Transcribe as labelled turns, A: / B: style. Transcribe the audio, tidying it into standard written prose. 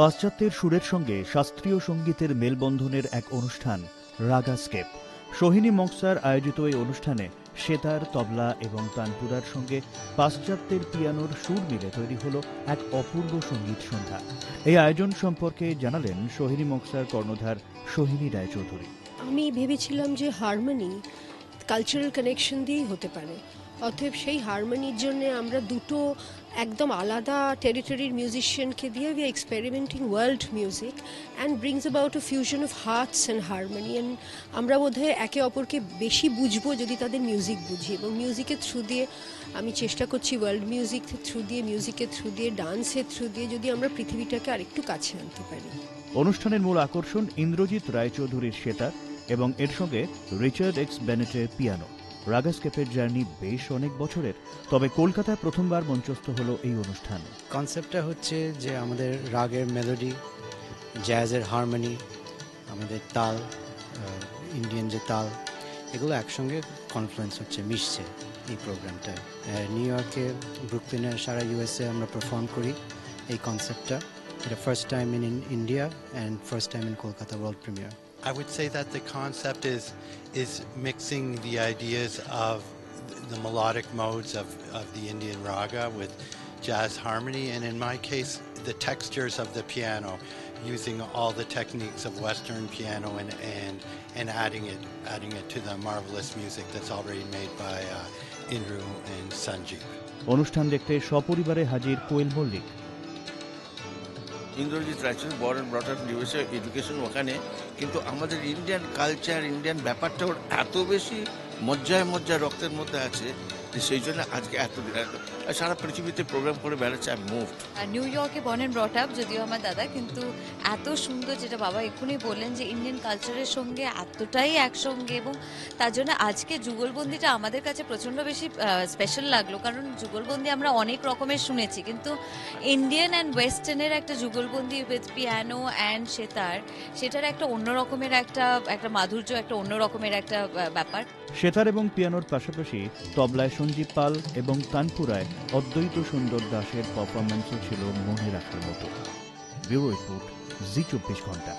A: পাশ্চাত্যের সুরের সঙ্গে শাস্ত্রীয় সঙ্গীতের মেলবন্ধনের এক অনুষ্ঠান রাগাস্কেপ। সোহিনী মকসার আয়োজিত এই অনুষ্ঠানে সেতার, তবলা এবং তানপুরার সঙ্গে পাশ্চাত্যের পিয়ানোর সুর মিলে তৈরি হল এক অপূর্ব সঙ্গীত সন্ধ্যা। এই আয়োজন সম্পর্কে জানালেন সোহিনী মকসার কর্ণধার সোহিনী রায়চৌধুরী।
B: আমি ভেবেছিলাম যে হারমোনি কালচারাল কানেকশন দিয়েই হতে পারে, অতএব সেই হারমোনির জন্য আমরা দুটো একদম আলাদা টেরিটরির মিউজিশিয়ানকে দিয়ে we are experimenting world music and brings about a fusion of hearts and harmony. And আমরা বোধহয় একে অপরকে বেশি বুঝবো যদি তাদের মিউজিক বুঝি, এবং মিউজিকের থ্রু দিয়ে আমি চেষ্টা করছি ওয়ার্ল্ড মিউজিকের থ্রু দিয়ে, মিউজিকের থ্রু দিয়ে, ডান্সের থ্রু দিয়ে যদি আমরা পৃথিবীটাকে আরেকটু কাছে আনতে পারি।
A: অনুষ্ঠানের মূল আকর্ষণ ইন্দ্রজিৎ রায়চৌধুরীর সেতার এবং এর সঙ্গে রিচার্ড এক্স বেনেটের পিয়ানো। রাগাস্কেপের জার্নি বেশ অনেক বছরের, তবে কলকাতায় প্রথমবার মঞ্চস্থ হলো এই অনুষ্ঠান।
C: কনসেপ্টটা হচ্ছে যে আমাদের রাগের মেলোডি, জ্যাজের হারমোনি, আমাদের তাল, ইন্ডিয়ান যে তাল, এগুলো একসঙ্গে কনফ্লুয়েন্স হচ্ছে, মিশছে এই প্রোগ্রামটায়। নিউ ইয়র্কে, ব্রুকলিনে, সারা ইউএসএ আমরা পারফর্ম করি এই কনসেপ্টটা। এটা first time in India and first time in Kolkata world premier.
D: I would say that the concept is mixing the ideas of the melodic modes of the Indian raga with jazz harmony, and in my case, the textures of the piano, using all the techniques of Western piano and adding it to the marvelous music that's already made by Indru and Sanjeev.
A: অনুষ্ঠান দেখতে সপরিবারে হাজির Koel Mallick.
E: Indrajit Roychowdhury born and brought up USA, education ওখানে, কিন্তু আমাদের Indian culture, Indian ব্যাপারটা ওর এত বেশি মজ্জায় রক্তের মধ্যে আছে যে সেই জন্য আজকে এত সারা পৃথিবীতে প্রোগ্রাম করে বেড়াচ্ছে। I moved.
F: নিউ ইয়র্কে বর্ন অ্যান্ড ব্রট আপ, যদিও আমার দাদা, কিন্তু এত সুন্দর, যেটা বাবা এক্ষুনি বললেন যে ইন্ডিয়ান কালচারের সঙ্গে এতটাই একসঙ্গে, এবং তার জন্য আজকে যুগলবন্দিটা আমাদের কাছে প্রচণ্ড বেশি স্পেশাল লাগলো। কারণ যুগলবন্দি আমরা অনেক রকমের শুনেছি, কিন্তু ইন্ডিয়ান অ্যান্ড ওয়েস্টার্নের একটা যুগলবন্দি উইথ পিয়ানো অ্যান্ড সেতার, সেটার একটা অন্য রকমের একটা মাধুর্য, একটা অন্য রকমের একটা ব্যাপার।
A: সেতার এবং পিয়ানোর পাশাপাশি তবলায় সঞ্জীব পাল এবং তানপুরায় অদ্বৈত সুন্দর দাসের পারফরম্যান্সও ছিল মনে রাখার মতো। ব্যুরো রিপোর্ট, জি 24 ঘন্টা।